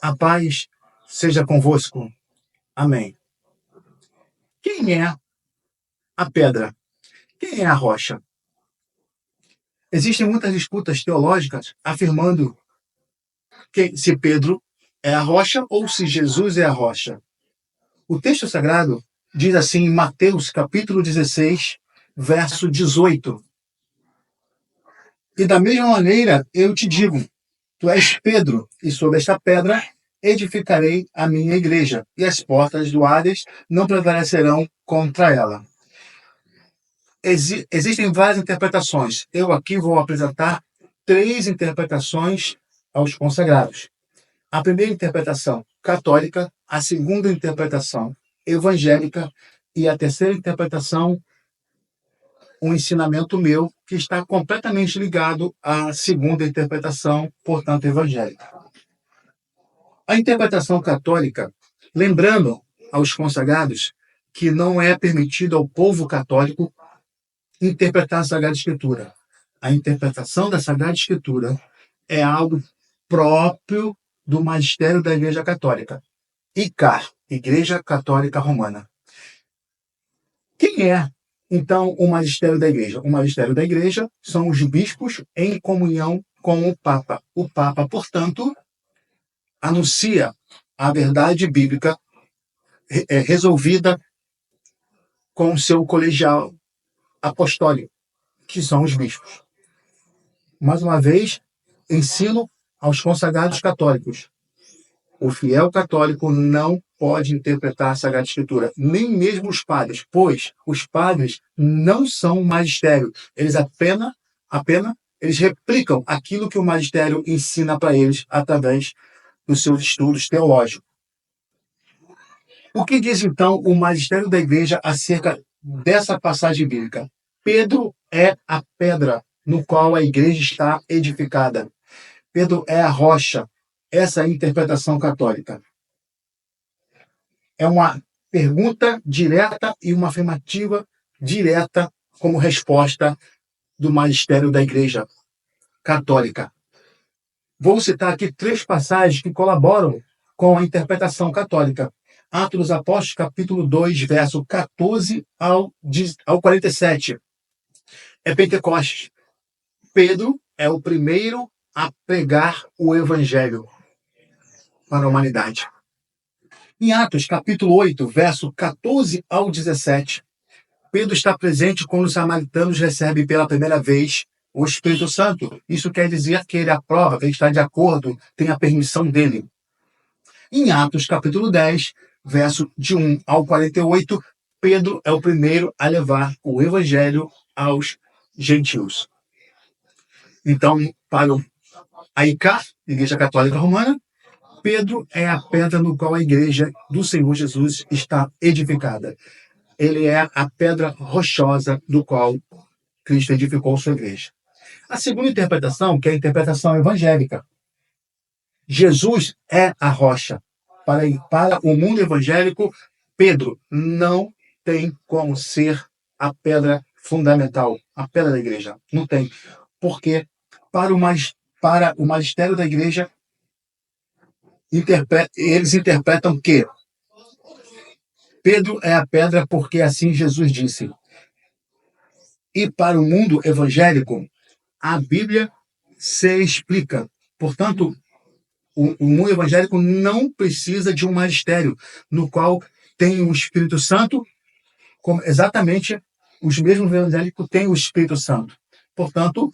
A paz seja convosco. Amém. Quem é a pedra? Quem é a rocha? Existem muitas disputas teológicas afirmando se Pedro é a rocha ou se Jesus é a rocha. O texto sagrado diz assim em Mateus capítulo 16, verso 18. E da mesma maneira eu te digo, tu és Pedro, e sobre esta pedra edificarei a minha igreja, e as portas do Hades não prevalecerão contra ela. Existem várias interpretações. Eu aqui vou apresentar 3 interpretações aos consagrados. A primeira interpretação católica, a segunda interpretação evangélica e a terceira interpretação, um ensinamento meu que está completamente ligado à segunda interpretação, portanto, evangélica. A interpretação católica, lembrando aos consagrados que não é permitido ao povo católico interpretar a Sagrada Escritura. A interpretação da Sagrada Escritura é algo próprio do magistério da Igreja Católica. ICAR, Igreja Católica Romana. Quem é, então, o magistério da Igreja? O magistério da Igreja são os bispos em comunhão com o Papa. O Papa, portanto, anuncia a verdade bíblica resolvida com o seu colegial apostólico, que são os bispos. Mais uma vez, ensino aos consagrados católicos. O fiel católico não pode interpretar a Sagrada Escritura, nem mesmo os padres, pois os padres não são magistério. Eles apenas eles replicam aquilo que o magistério ensina para eles através dos seus estudos teológicos. O que diz, então, o magistério da Igreja acerca dessa passagem bíblica? Pedro é a pedra no qual a Igreja está edificada. Pedro é a rocha. Essa é a interpretação católica. É uma pergunta direta e uma afirmativa direta como resposta do magistério da Igreja Católica. Vou citar aqui 3 passagens que colaboram com a interpretação católica. Atos dos Apóstolos, capítulo 2, verso 14 ao 47. É Pentecostes. Pedro é o primeiro a pregar o Evangelho para a humanidade. Em Atos, capítulo 8, verso 14 ao 17, Pedro está presente quando os samaritanos recebem pela primeira vez o Espírito Santo. Isso quer dizer que ele aprova, que ele está de acordo, tem a permissão dele. Em Atos, capítulo 10, verso de 1 ao 48, Pedro é o primeiro a levar o Evangelho aos gentios. Então, para a ICAR, Igreja Católica Romana, Pedro é a pedra no qual a igreja do Senhor Jesus está edificada. Ele é a pedra rochosa do qual Cristo edificou sua igreja. A segunda interpretação, que é a interpretação evangélica. Jesus é a rocha. Para o mundo evangélico, Pedro não tem como ser a pedra fundamental, a pedra da igreja. Não tem. Porque para o magistério da igreja, eles interpretam que Pedro é a pedra porque assim Jesus disse. E para o mundo evangélico, a Bíblia se explica. Portanto, o mundo evangélico não precisa de um magistério no qual tem o Espírito Santo, como exatamente os mesmos evangélicos têm o Espírito Santo. Portanto,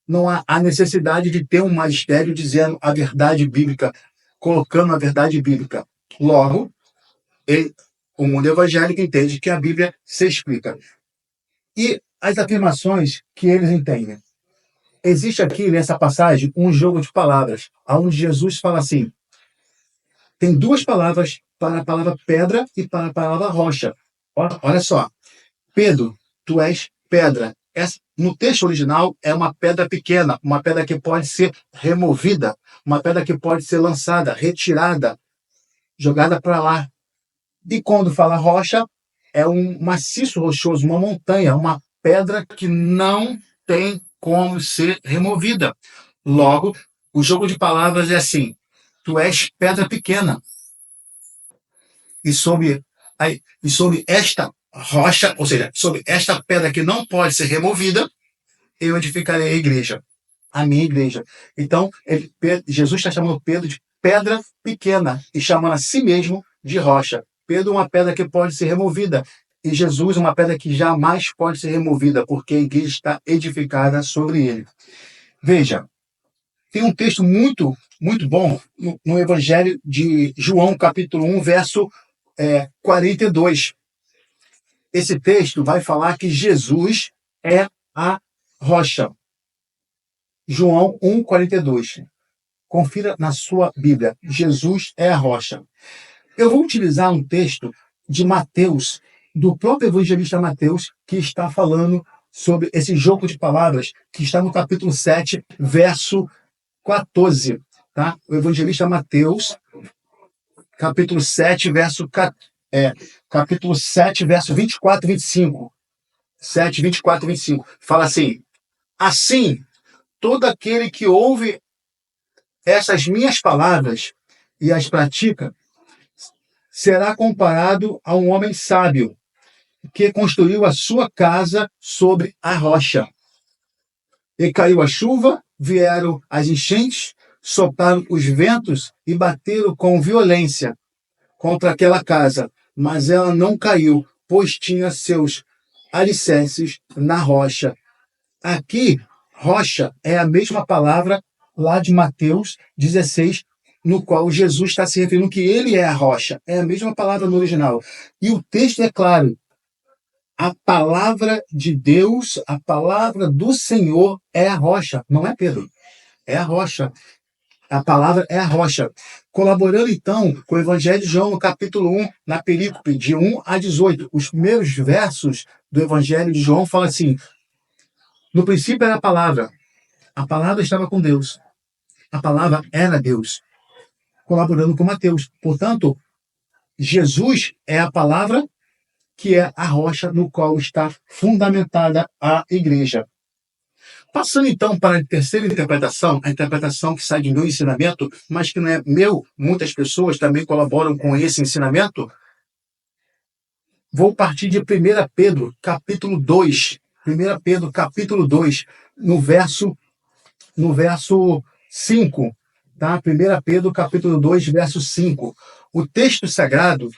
não há necessidade de ter um magistério dizendo a verdade bíblica, colocando a verdade bíblica. Logo, o mundo evangélico entende que a Bíblia se explica. E as afirmações que eles entendem. Existe aqui, nessa passagem, um jogo de palavras, onde Jesus fala assim, tem 2 palavras para a palavra pedra e para a palavra rocha. Olha só, Pedro, tu és pedra. No texto original é uma pedra pequena, uma pedra que pode ser removida, uma pedra que pode ser lançada, retirada, jogada para lá. E quando fala rocha, é um maciço rochoso, uma montanha, uma pedra que não tem como ser removida. Logo, o jogo de palavras é assim, tu és pedra pequena. E sobre esta rocha, ou seja, sobre esta pedra que não pode ser removida, eu edificarei a igreja, a minha igreja. Então, Jesus está chamando Pedro de pedra pequena e chamando a si mesmo de rocha. Pedro é uma pedra que pode ser removida e Jesus é uma pedra que jamais pode ser removida, porque a igreja está edificada sobre ele. Veja, tem um texto muito, muito bom no Evangelho de João, capítulo 1, verso 42. Esse texto vai falar que Jesus é a rocha. João 1, 42. Confira na sua Bíblia. Jesus é a rocha. Eu vou utilizar um texto de Mateus, do próprio evangelista Mateus, que está falando sobre esse jogo de palavras, que está no capítulo 7, verso 14. Tá? O evangelista Mateus, capítulo 7, capítulo 7, verso 24 e 25. 7, 24 e 25. Fala assim: assim, todo aquele que ouve essas minhas palavras e as pratica, será comparado a um homem sábio que construiu a sua casa sobre a rocha. E caiu a chuva, vieram as enchentes, sopraram os ventos e bateram com violência contra aquela casa, mas ela não caiu, pois tinha seus alicerces na rocha. Aqui, rocha é a mesma palavra lá de Mateus 16, no qual Jesus está se referindo que ele é a rocha. É a mesma palavra no original. E o texto é claro. A palavra de Deus, a palavra do Senhor é a rocha. Não é Pedro. É a rocha. A palavra é a rocha. Colaborando, então, com o Evangelho de João, no capítulo 1, na perícope, de 1 a 18. Os primeiros versos do Evangelho de João falam assim: no princípio era a palavra estava com Deus, a palavra era Deus. Colaborando com Mateus. Portanto, Jesus é a palavra que é a rocha no qual está fundamentada a igreja. Passando então para a terceira interpretação, a interpretação que sai de meu ensinamento, mas que não é meu, muitas pessoas também colaboram com esse ensinamento. Vou partir de 1 Pedro, capítulo 2. 1 Pedro, capítulo 2, no verso 5. Tá? 1 Pedro, capítulo 2, verso 5. O texto sagrado,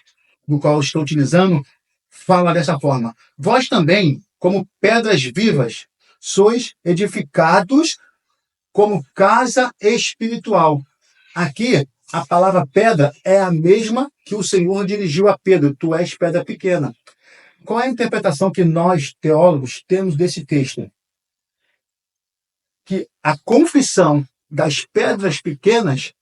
do qual eu estou utilizando, fala dessa forma: vós também, como pedras vivas, sois edificados como casa espiritual. Aqui, a palavra pedra é a mesma que o Senhor dirigiu a Pedro: tu és pedra pequena. Qual é a interpretação que nós, teólogos, temos desse texto? Que a confissão das pedras pequenas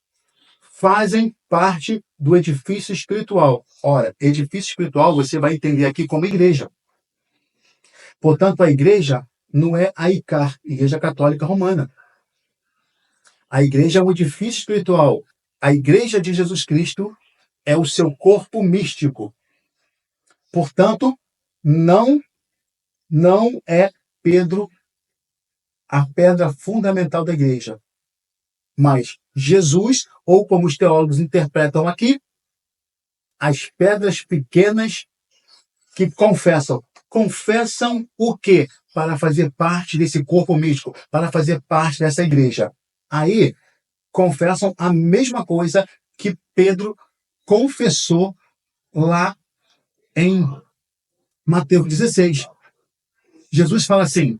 fazem parte do edifício espiritual. Ora, edifício espiritual você vai entender aqui como igreja. Portanto, a igreja não é a ICAR, Igreja Católica Romana. A igreja é um edifício espiritual. A igreja de Jesus Cristo é o seu corpo místico. Portanto, não é Pedro a pedra fundamental da igreja. Mas Jesus, ou como os teólogos interpretam aqui, as pedras pequenas que confessam. Confessam o quê? Para fazer parte desse corpo místico, para fazer parte dessa igreja. Aí, confessam a mesma coisa que Pedro confessou lá em Mateus 16. Jesus fala assim: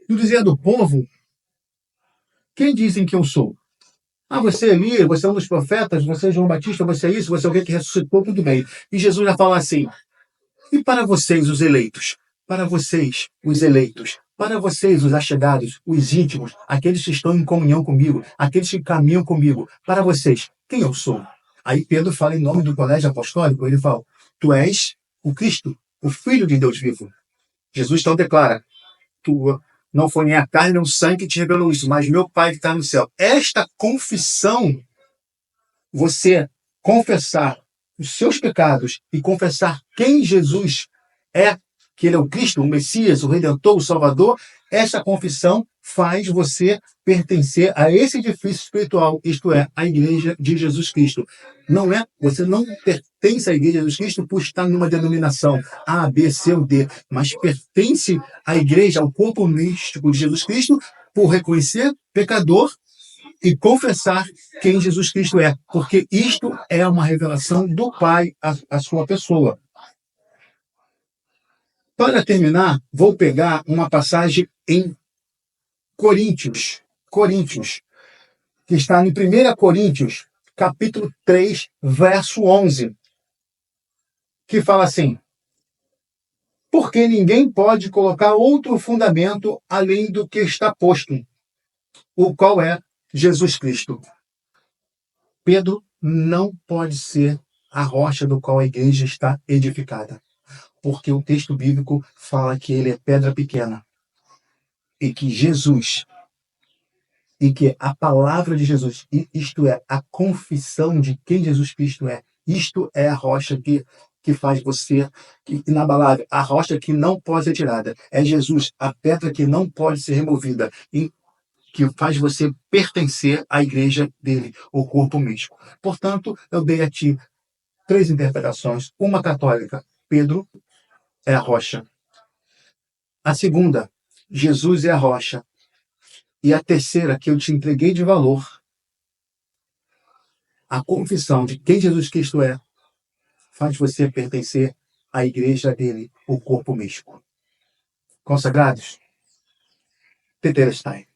no dizer do povo, quem dizem que eu sou? Ah, você é Elias, você é um dos profetas, você é João Batista, você é isso, você é alguém que ressuscitou, tudo bem. E Jesus já fala assim: e para vocês, os eleitos? Para vocês, os eleitos? Para vocês, os achegados, os íntimos, aqueles que estão em comunhão comigo, aqueles que caminham comigo, para vocês, quem eu sou? Aí Pedro fala em nome do colégio apostólico, ele fala: tu és o Cristo, o Filho de Deus vivo. Jesus então declara: tu não foi nem a carne nem o sangue que te revelou isso, mas meu Pai que está no céu. Esta confissão, você confessar os seus pecados e confessar quem Jesus é, que ele é o Cristo, o Messias, o Redentor, o Salvador, essa confissão faz você pertencer a esse edifício espiritual, isto é, a igreja de Jesus Cristo. Você não pertence à igreja de Jesus Cristo por estar numa denominação A, B, C ou D, mas pertence à igreja, ao corpo místico de Jesus Cristo, por reconhecer pecador e confessar quem Jesus Cristo é, porque isto é uma revelação do Pai à sua pessoa. Para terminar, vou pegar uma passagem em Coríntios, que está em 1 Coríntios, capítulo 3, verso 11, que fala assim: porque ninguém pode colocar outro fundamento além do que está posto, o qual é Jesus Cristo. Pedro não pode ser a rocha do qual a igreja está edificada, porque o texto bíblico fala que ele é pedra pequena e que Jesus, e que a palavra de Jesus, isto é, a confissão de quem Jesus Cristo é, isto é a rocha que faz você, inabalável, a rocha que não pode ser tirada. É Jesus, a pedra que não pode ser removida, e que faz você pertencer à igreja dele, o corpo místico. Portanto, eu dei a ti 3 interpretações. Uma católica, Pedro é a rocha. A segunda, Jesus é a rocha. E a terceira, que eu te entreguei de valor, a confissão de quem Jesus Cristo é, faz você pertencer à igreja dele, o corpo místico. Consagrados, Tetelestai.